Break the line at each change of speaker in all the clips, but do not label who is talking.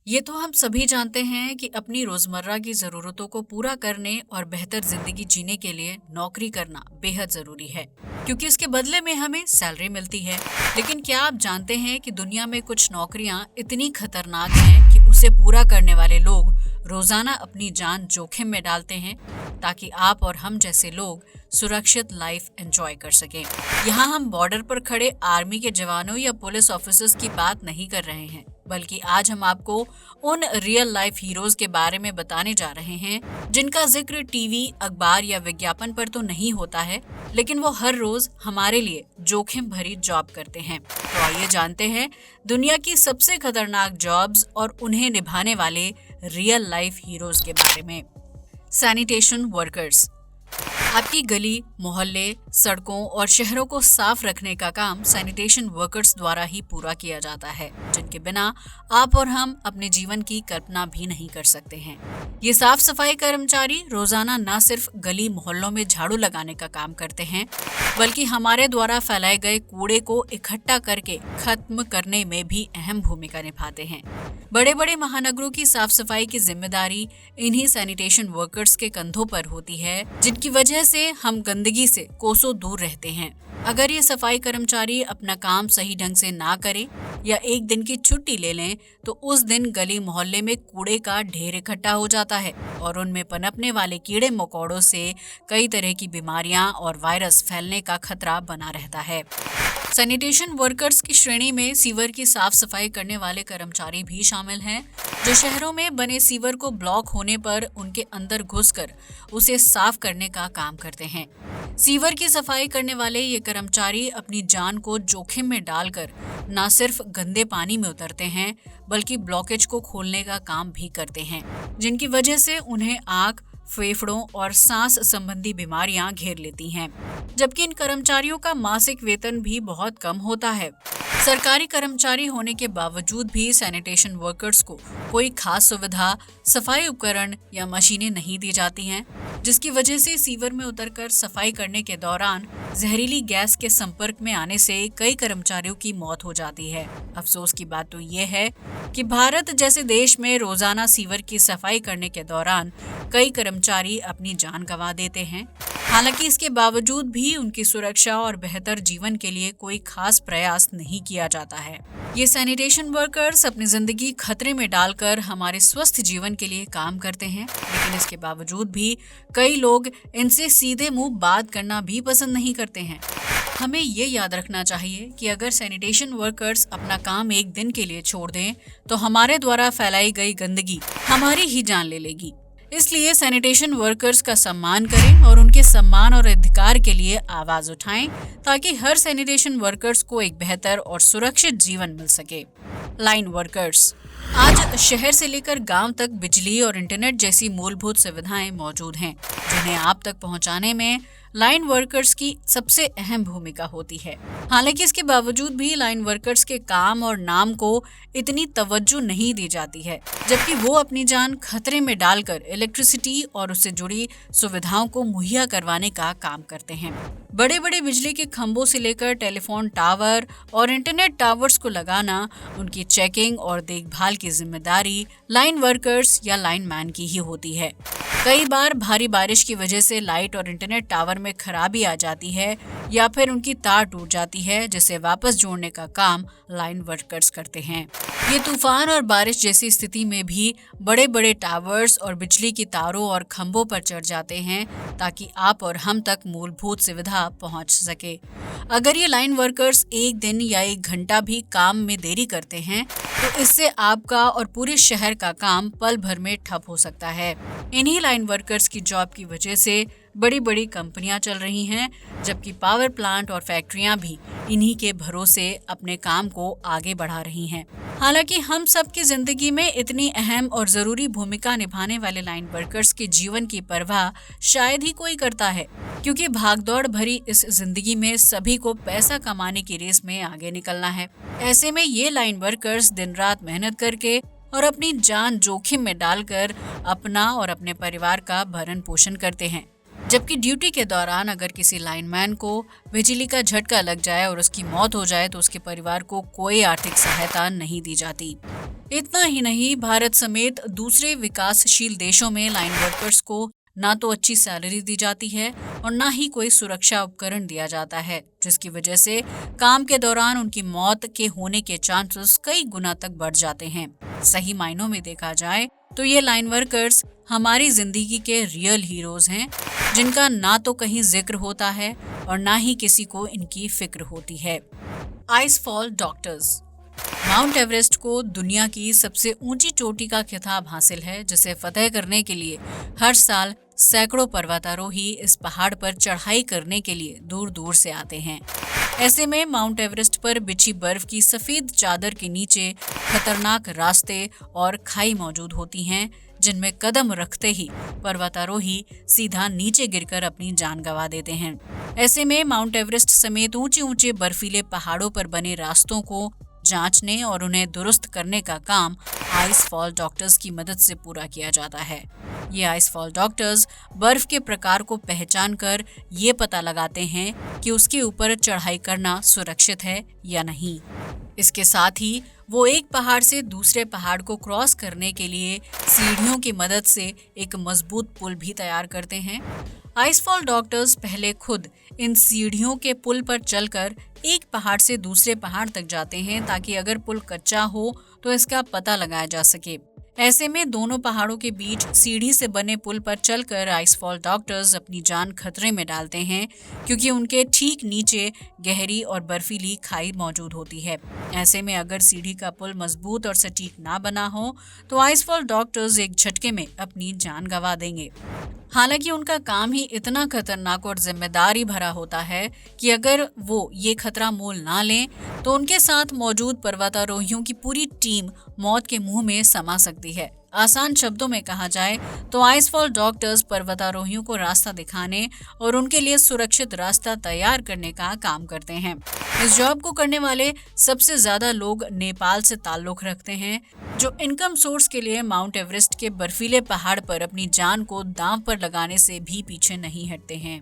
ये तो हम सभी जानते हैं कि अपनी रोजमर्रा की जरूरतों को पूरा करने और बेहतर जिंदगी जीने के लिए नौकरी करना बेहद जरूरी है, क्योंकि इसके बदले में हमें सैलरी मिलती है। लेकिन क्या आप जानते हैं कि दुनिया में कुछ नौकरियां इतनी खतरनाक हैं कि उसे पूरा करने वाले लोग रोजाना अपनी जान जोखिम में डालते हैं ताकि आप और हम जैसे लोग सुरक्षित लाइफ एंजॉय कर सकें। यहाँ हम बॉर्डर पर खड़े आर्मी के जवानों या पुलिस ऑफिसर्स की बात नहीं कर रहे हैं, बल्कि आज हम आपको उन रियल लाइफ हीरोज के बारे में बताने जा रहे हैं जिनका जिक्र टीवी, अखबार या विज्ञापन पर तो नहीं होता है, लेकिन वो हर रोज हमारे लिए जोखिम भरी जॉब करते हैं। तो आइए जानते हैं दुनिया की सबसे खतरनाक जॉब्स और उन्हें निभाने वाले रियल लाइफ हीरोज के बारे में। Sanitation workers. आपकी गली, मोहल्ले, सड़कों और शहरों को साफ रखने का काम सैनिटेशन वर्कर्स द्वारा ही पूरा किया जाता है, जिनके बिना आप और हम अपने जीवन की कल्पना भी नहीं कर सकते हैं। ये साफ सफाई कर्मचारी रोजाना न सिर्फ गली मोहल्लों में झाड़ू लगाने का काम करते हैं, बल्कि हमारे द्वारा फैलाए गए कूड़े को इकट्ठा करके खत्म करने में भी अहम भूमिका निभाते हैं। बड़े बड़े महानगरों की साफ सफाई की जिम्मेदारी इन्हीं सैनिटेशन वर्कर्स के कंधों पर होती है, जिनकी वजह से हम गंदगी से कोसों दूर रहते हैं। अगर ये सफाई कर्मचारी अपना काम सही ढंग से ना करें या एक दिन की छुट्टी ले लें, तो उस दिन गली मोहल्ले में कूड़े का ढेर इकट्ठा हो जाता है और उनमें पनपने वाले कीड़े मकोड़ों से कई तरह की बीमारियां और वायरस फैलने का खतरा बना रहता है। सैनिटेशन वर्कर्स की श्रेणी में सीवर की साफ सफाई करने वाले कर्मचारी भी शामिल हैं, जो शहरों में बने सीवर को ब्लॉक होने पर उनके अंदर घुसकर उसे साफ करने का काम करते हैं। सीवर की सफाई करने वाले ये कर्मचारी अपनी जान को जोखिम में डालकर न सिर्फ गंदे पानी में उतरते हैं, बल्कि ब्लॉकेज को खोलने का काम भी करते हैं, जिनकी वजह से उन्हें आंख, फेफड़ों और सांस संबंधी बीमारियां घेर लेती हैं। जबकि इन कर्मचारियों का मासिक वेतन भी बहुत कम होता है। सरकारी कर्मचारी होने के बावजूद भी सैनिटेशन वर्कर्स को कोई खास सुविधा, सफाई उपकरण या मशीनें नहीं दी जाती हैं, जिसकी वजह से सीवर में उतरकर सफाई करने के दौरान जहरीली गैस के संपर्क में आने से कई कर्मचारियों की मौत हो जाती है। अफसोस की बात तो ये है कि भारत जैसे देश में रोजाना सीवर की सफाई करने के दौरान कई कर्मचारी अपनी जान गंवा देते हैं। हालांकि इसके बावजूद भी उनकी सुरक्षा और बेहतर जीवन के लिए कोई खास प्रयास नहीं किया जाता है। ये सैनिटेशन वर्कर्स अपनी जिंदगी खतरे में डालकर हमारे स्वस्थ जीवन के लिए काम करते हैं, लेकिन इसके बावजूद भी कई लोग इनसे सीधे मुंह बात करना भी पसंद नहीं करते हैं। हमें ये याद रखना चाहिए कि अगर सैनिटेशन वर्कर्स अपना काम एक दिन के लिए छोड़ दें, तो हमारे द्वारा फैलाई गई गंदगी हमारी ही जान ले लेगी। इसलिए सैनिटेशन वर्कर्स का सम्मान करें और उनके सम्मान और अधिकार के लिए आवाज उठाएं, ताकि हर सैनिटेशन वर्कर्स को एक बेहतर और सुरक्षित जीवन मिल सके। Line workers. आज शहर से लेकर गांव तक बिजली और इंटरनेट जैसी मूलभूत सुविधाएं मौजूद हैं, जिन्हें आप तक पहुंचाने में लाइन वर्कर्स की सबसे अहम भूमिका होती है। हालांकि इसके बावजूद भी लाइन वर्कर्स के काम और नाम को इतनी तवज्जो नहीं दी जाती है, जबकि वो अपनी जान खतरे में डालकर इलेक्ट्रिसिटी और उससे जुड़ी सुविधाओं को मुहैया करवाने का काम करते हैं। बड़े बड़े बिजली के खंभों से लेकर टेलीफोन टावर और इंटरनेट टावर्स को लगाना, उनकी चेकिंग और देखभाल की जिम्मेदारी लाइन वर्कर्स या लाइनमैन की ही होती है। कई बार भारी बारिश की वजह से लाइट और इंटरनेट टावर में खराबी आ जाती है या फिर उनकी तार टूट जाती है, जिसे वापस जोड़ने का काम लाइन वर्कर्स करते हैं। ये तूफान और बारिश जैसी स्थिति में भी बड़े बड़े टावर्स और बिजली की तारों और खंभों पर चढ़ जाते हैं, ताकि आप और हम तक मूलभूत सुविधा पहुंच सके। अगर ये लाइन वर्कर्स एक दिन या एक घंटा भी काम में देरी करते हैं, तो इससे आपका और पूरे शहर का काम पल भर में ठप हो सकता है। इन्हीं लाइन वर्कर्स की जॉब की वजह से बड़ी बड़ी कंपनियां चल रही हैं, जबकि पावर प्लांट और फैक्ट्रियां भी इन्हीं के भरोसे अपने काम को आगे बढ़ा रही हैं। हालांकि हम सब की जिंदगी में इतनी अहम और जरूरी भूमिका निभाने वाले लाइन वर्कर्स के जीवन की परवाह शायद ही कोई करता है, क्योंकि भागदौड़ भरी इस जिंदगी में सभी को पैसा कमाने की रेस में आगे निकलना है। ऐसे में ये लाइन वर्कर्स दिन रात मेहनत करके और अपनी जान जोखिम में डालकर अपना और अपने परिवार का भरण पोषण करते हैं। जबकि ड्यूटी के दौरान अगर किसी लाइनमैन को बिजली का झटका लग जाए और उसकी मौत हो जाए तो उसके परिवार को कोई आर्थिक सहायता नहीं दी जाती। इतना ही नहीं, भारत समेत दूसरे विकासशील देशों में लाइन वर्कर्स को ना तो अच्छी सैलरी दी जाती है और ना ही कोई सुरक्षा उपकरण दिया जाता है, जिसकी वजह से काम के दौरान उनकी मौत के होने के चांसेस कई गुना तक बढ़ जाते हैं। सही मायनों में देखा जाए तो ये लाइन वर्कर्स हमारी जिंदगी के रियल हीरोज हैं, जिनका ना तो कहीं जिक्र होता है और ना ही किसी को इनकी फिक्र होती है। Icefall doctors. माउंट एवरेस्ट को दुनिया की सबसे ऊंची चोटी का खिताब हासिल है, जिसे फतह करने के लिए हर साल सैकड़ों पर्वतारोही इस पहाड़ पर चढ़ाई करने के लिए दूर दूर से आते हैं। ऐसे में माउंट एवरेस्ट पर बिछी बर्फ की सफेद चादर के नीचे खतरनाक रास्ते और खाई मौजूद होती हैं, जिनमें कदम रखते ही पर्वतारोही सीधा नीचे गिरकर अपनी जान गंवा देते हैं। ऐसे में माउंट एवरेस्ट समेत ऊंचे ऊंचे बर्फीले पहाड़ों पर बने रास्तों को जांचने और उन्हें दुरुस्त करने का काम आइसफॉल डॉक्टर्स की मदद से पूरा किया जाता है। ये आइसफॉल डॉक्टर्स बर्फ के प्रकार को पहचान कर ये पता लगाते हैं कि उसके ऊपर चढ़ाई करना सुरक्षित है या नहीं। इसके साथ ही वो एक पहाड़ से दूसरे पहाड़ को क्रॉस करने के लिए सीढ़ियों की मदद से एक मजबूत पुल भी तैयार करते हैं। आइसफॉल डॉक्टर्स पहले खुद इन सीढ़ियों के पुल पर चलकर एक पहाड़ से दूसरे पहाड़ तक जाते हैं, ताकि अगर पुल कच्चा हो तो इसका पता लगाया जा सके। ऐसे में दोनों पहाड़ों के बीच सीढ़ी से बने पुल पर चलकर आइसफॉल डॉक्टर्स अपनी जान खतरे में डालते हैं, क्योंकि उनके ठीक नीचे गहरी और बर्फीली खाई मौजूद होती है। ऐसे में अगर सीढ़ी का पुल मजबूत और सटीक ना बना हो तो आइसफॉल डॉक्टर्स एक झटके में अपनी जान गंवा देंगे। हालांकि उनका काम ही इतना खतरनाक और जिम्मेदारी भरा होता है कि अगर वो ये खतरा मोल ना लें तो उनके साथ मौजूद पर्वतारोहियों की पूरी टीम मौत के मुंह में समा सकती है। आसान शब्दों में कहा जाए तो आइसफॉल डॉक्टर्स पर्वतारोहियों को रास्ता दिखाने और उनके लिए सुरक्षित रास्ता तैयार करने का काम करते हैं। इस जॉब को करने वाले सबसे ज्यादा लोग नेपाल से ताल्लुक रखते हैं, जो इनकम सोर्स के लिए माउंट एवरेस्ट के बर्फीले पहाड़ पर अपनी जान को दांव पर लगाने से भी पीछे नहीं हटते हैं।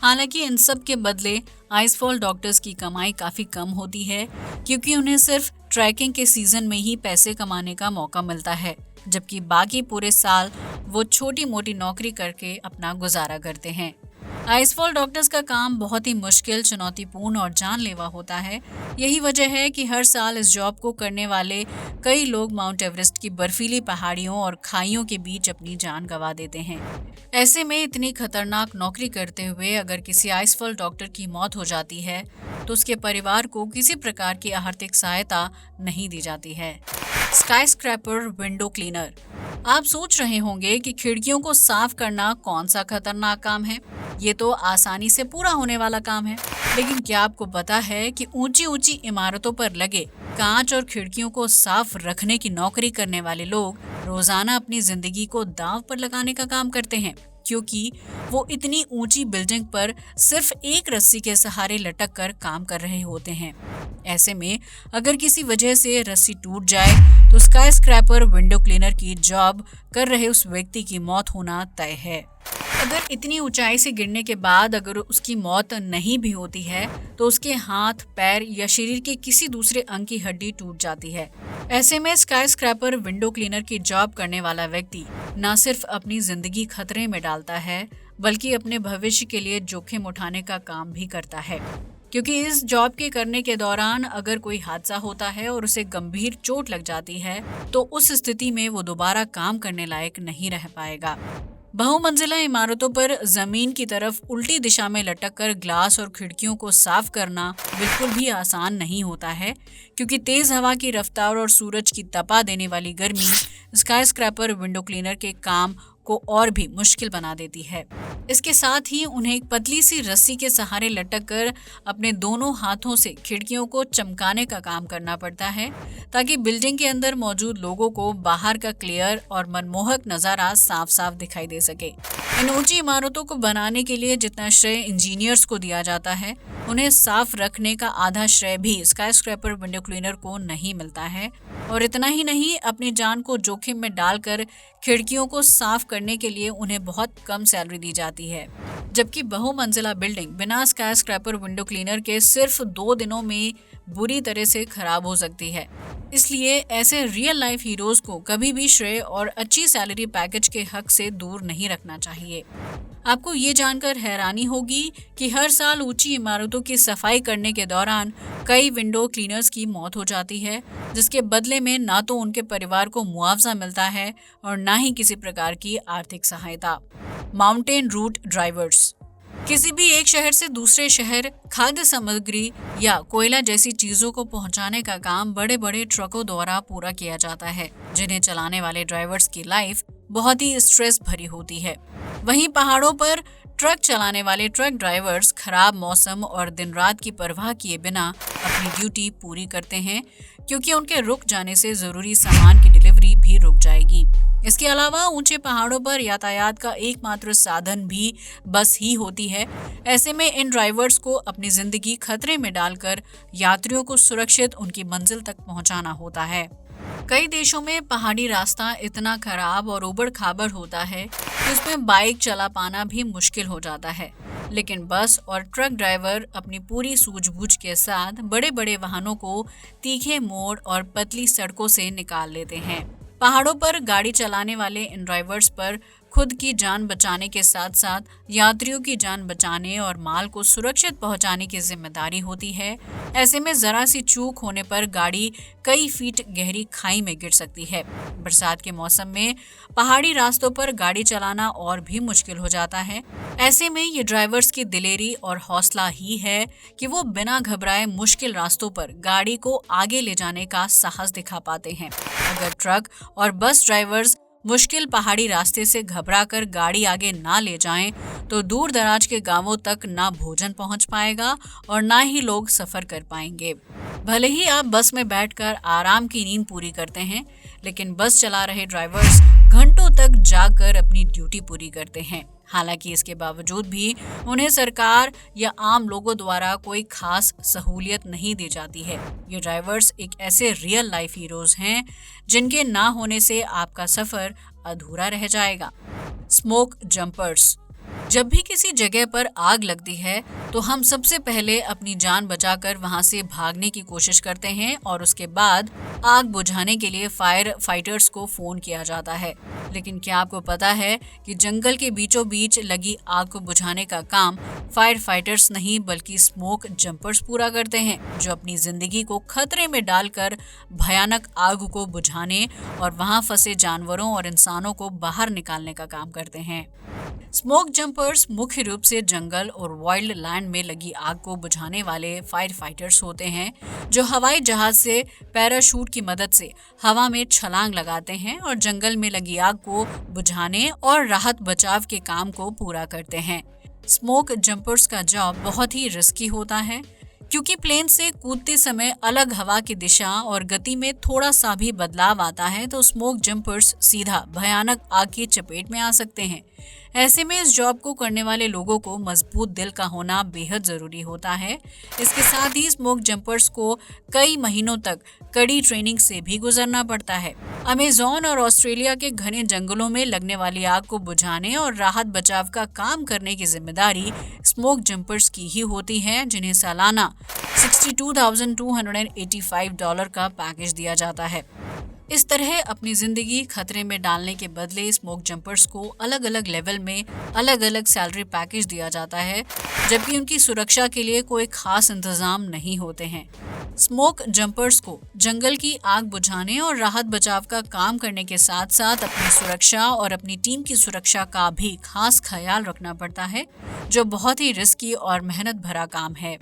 हालांकि इन सब के बदले आइसफॉल डॉक्टर्स की कमाई काफी कम होती है, क्योंकि उन्हें सिर्फ ट्रैकिंग के सीजन में ही पैसे कमाने का मौका मिलता है, जबकि बाकी पूरे साल वो छोटी मोटी नौकरी करके अपना गुजारा करते हैं। आइसफॉल डॉक्टर्स का काम बहुत ही मुश्किल, चुनौतीपूर्ण और जानलेवा होता है। यही वजह है कि हर साल इस जॉब को करने वाले कई लोग माउंट एवरेस्ट की बर्फीली पहाड़ियों और खाइयों के बीच अपनी जान गंवा देते हैं। ऐसे में इतनी खतरनाक नौकरी करते हुए अगर किसी आइसफॉल डॉक्टर की मौत हो जाती है तो उसके परिवार को किसी प्रकार की आर्थिक सहायता नहीं दी जाती है। स्काईस्क्रैपर विंडो क्लीनर। आप सोच रहे होंगे कि खिड़कियों को साफ करना कौन सा खतरनाक काम है। ये तो आसानी से पूरा होने वाला काम है, लेकिन क्या आपको पता है कि ऊंची ऊंची इमारतों पर लगे कांच और खिड़कियों को साफ रखने की नौकरी करने वाले लोग रोजाना अपनी जिंदगी को दांव पर लगाने का काम करते हैं, क्योंकि वो इतनी ऊंची बिल्डिंग पर सिर्फ एक रस्सी के सहारे लटक कर काम कर रहे होते हैं। ऐसे में अगर किसी वजह से रस्सी टूट जाए तो स्काईस्क्रैपर विंडो क्लीनर की जॉब कर रहे उस व्यक्ति की मौत होना तय है। अगर इतनी ऊंचाई से गिरने के बाद अगर उसकी मौत नहीं भी होती है तो उसके हाथ, पैर या शरीर के किसी दूसरे अंग की हड्डी टूट जाती है। ऐसे में स्काईस्क्रैपर विंडो क्लीनर की जॉब करने वाला व्यक्ति न सिर्फ अपनी जिंदगी खतरे में डालता है, बल्कि अपने भविष्य के लिए जोखिम उठाने का काम भी करता है, क्योंकि इस जॉब के करने के दौरान अगर कोई हादसा होता है और उसे गंभीर चोट लग जाती है तो उस स्थिति में वो दोबारा काम करने लायक नहीं रह पाएगा। बहुमंजिला इमारतों पर जमीन की तरफ उल्टी दिशा में लटक कर ग्लास और खिड़कियों को साफ करना बिल्कुल भी आसान नहीं होता है, क्योंकि तेज हवा की रफ्तार और सूरज की तपा देने वाली गर्मी स्काईस्क्रैपर विंडो क्लीनर के काम को और भी मुश्किल बना देती है। इसके साथ ही उन्हें एक पतली सी रस्सी के सहारे लटक कर अपने दोनों हाथों से खिड़कियों को चमकाने का काम करना पड़ता है, ताकि बिल्डिंग के अंदर मौजूद लोगों को बाहर का क्लियर और मनमोहक नजारा साफ साफ दिखाई दे सके। इन ऊंची इमारतों को बनाने के लिए जितना श्रेय इंजीनियर्स को दिया जाता है, उन्हें साफ रखने का आधा श्रेय भी स्काईस्क्रैपर विंडो क्लीनर को नहीं मिलता है। और इतना ही नहीं, अपनी जान को जोखिम में डालकर खिड़कियों को साफ करने के लिए उन्हें बहुत कम सैलरी दी जाती है, जबकि बहुमंजिला बिल्डिंग बिना स्काई स्क्रैपर विंडो क्लीनर के सिर्फ 2 दिनों में बुरी तरह से खराब हो सकती है। इसलिए ऐसे रियल लाइफ हीरोज को कभी भी श्रेय और अच्छी सैलरी पैकेज के हक से दूर नहीं रखना चाहिए। आपको ये जानकर हैरानी होगी कि हर साल ऊंची इमारतों की सफाई करने के दौरान कई विंडो क्लीनर्स की मौत हो जाती है, जिसके बदले में ना तो उनके परिवार को मुआवजा मिलता है और ना ही किसी प्रकार की आर्थिक सहायता। Mountain route drivers. किसी भी एक शहर से दूसरे शहर खाद्य सामग्री या कोयला जैसी चीजों को पहुंचाने का काम बड़े बड़े ट्रकों द्वारा पूरा किया जाता है, जिन्हें चलाने वाले ड्राइवर्स की लाइफ बहुत ही स्ट्रेस भरी होती है। वहीं पहाड़ों पर ट्रक चलाने वाले ट्रक ड्राइवर्स खराब मौसम और दिन रात की परवाह किए बिना अपनी ड्यूटी पूरी करते हैं, क्योंकि उनके रुक जाने से जरूरी सामान की डिलीवरी भी रुक जाएगी। इसके अलावा ऊंचे पहाड़ों पर यातायात का एकमात्र साधन भी बस ही होती है। ऐसे में इन ड्राइवर्स को अपनी जिंदगी खतरे में डालकर यात्रियों को सुरक्षित उनकी मंजिल तक पहुंचाना होता है। कई देशों में पहाड़ी रास्ता इतना खराब और उबड़ खाबड़ होता है कि उसमें बाइक चला पाना भी मुश्किल हो जाता है, लेकिन बस और ट्रक ड्राइवर अपनी पूरी सूझबूझ के साथ बड़े बड़े वाहनों को तीखे मोड़ और पतली सड़कों से निकाल लेते हैं। पहाड़ों पर गाड़ी चलाने वाले इन ड्राइवर्स पर खुद की जान बचाने के साथ साथ यात्रियों की जान बचाने और माल को सुरक्षित पहुंचाने की जिम्मेदारी होती है। ऐसे में जरा सी चूक होने पर गाड़ी कई फीट गहरी खाई में गिर सकती है। बरसात के मौसम में पहाड़ी रास्तों पर गाड़ी चलाना और भी मुश्किल हो जाता है। ऐसे में ये ड्राइवर्स की दिलेरी और हौसला ही है कि वो बिना घबराए मुश्किल रास्तों पर गाड़ी को आगे ले जाने का साहस दिखा पाते हैं। अगर ट्रक और बस ड्राइवर्स मुश्किल पहाड़ी रास्ते से घबराकर गाड़ी आगे ना ले जाएं, तो दूर दराज के गांवों तक ना भोजन पहुंच पाएगा और ना ही लोग सफर कर पाएंगे। भले ही आप बस में बैठकर आराम की नींद पूरी करते हैं, लेकिन बस चला रहे ड्राइवर्स घंटों तक जागकर अपनी ड्यूटी पूरी करते हैं। हालांकि इसके बावजूद भी उन्हें सरकार या आम लोगों द्वारा कोई खास सहूलियत नहीं दी जाती है। ये ड्राइवर्स एक ऐसे रियल लाइफ हीरोज हैं जिनके ना होने से आपका सफर अधूरा रह जाएगा। Smoke jumpers. जब भी किसी जगह पर आग लगती है तो हम सबसे पहले अपनी जान बचाकर वहां से भागने की कोशिश करते हैं और उसके बाद आग बुझाने के लिए फायर फाइटर्स को फोन किया जाता है। लेकिन क्या आपको पता है कि जंगल के बीचों बीच लगी आग को बुझाने का काम फायर फाइटर्स नहीं बल्कि स्मोक जंपर्स पूरा करते हैं, जो अपनी जिंदगी को खतरे में डालकर भयानक आग को बुझाने और वहां फंसे जानवरों और इंसानों को बाहर निकालने का काम करते हैं। स्मोक जंपर्स मुख्य रूप से जंगल और वाइल्ड लैंड में लगी आग को बुझाने वाले फायर फाइटर्स होते हैं, जो हवाई जहाज से पैराशूट की मदद से हवा में छलांग लगाते हैं और जंगल में लगी आग को बुझाने और राहत बचाव के काम को पूरा करते हैं। स्मोक जंपर्स का जॉब बहुत ही रिस्की होता है, क्योंकि प्लेन से कूदते समय अलग हवा की दिशा और गति में थोड़ा सा भी बदलाव आता है तो स्मोक जंपर्स सीधा भयानक आग की चपेट में आ सकते हैं। ऐसे में इस जॉब को करने वाले लोगों को मजबूत दिल का होना बेहद जरूरी होता है। इसके साथ ही स्मोक जंपर्स को कई महीनों तक कड़ी ट्रेनिंग से भी गुजरना पड़ता है। अमेज़न और ऑस्ट्रेलिया के घने जंगलों में लगने वाली आग को बुझाने और राहत बचाव का काम करने की जिम्मेदारी स्मोक जंपर्स की ही होती है, जिन्हें सालाना $62,285 का पैकेज दिया जाता है। इस तरह अपनी जिंदगी खतरे में डालने के बदले स्मोक जंपर्स को अलग अलग लेवल में अलग अलग सैलरी पैकेज दिया जाता है, जबकि उनकी सुरक्षा के लिए कोई खास इंतजाम नहीं होते हैं। स्मोक जंपर्स को जंगल की आग बुझाने और राहत बचाव का काम करने के साथ साथ अपनी सुरक्षा और अपनी टीम की सुरक्षा का भी खास ख्याल रखना पड़ता है, जो बहुत ही रिस्की और मेहनत भरा काम है।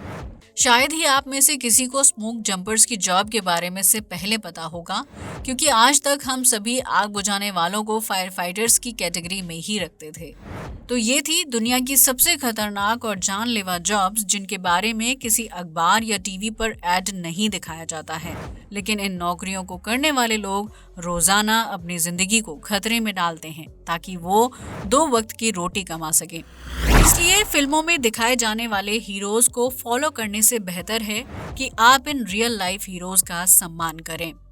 शायद ही आप में से किसी को स्मोक जंपर्स की जॉब के बारे में से पहले पता होगा, क्योंकि आज तक हम सभी आग बुझाने वालों को फायर फाइटर्स की कैटेगरी में ही रखते थे। तो ये थी दुनिया की सबसे खतरनाक और जानलेवा जॉब्स जिनके बारे में किसी अखबार या टीवी पर ऐड नहीं दिखाया जाता है, लेकिन इन नौकरियों को करने वाले लोग रोजाना अपनी जिंदगी को खतरे में डालते हैं ताकि वो 2 वक्त की रोटी कमा सकें। इसलिए फिल्मों में दिखाए जाने वाले हीरोज को फॉलो करने से बेहतर है कि आप इन रियल लाइफ हीरोज का सम्मान करें।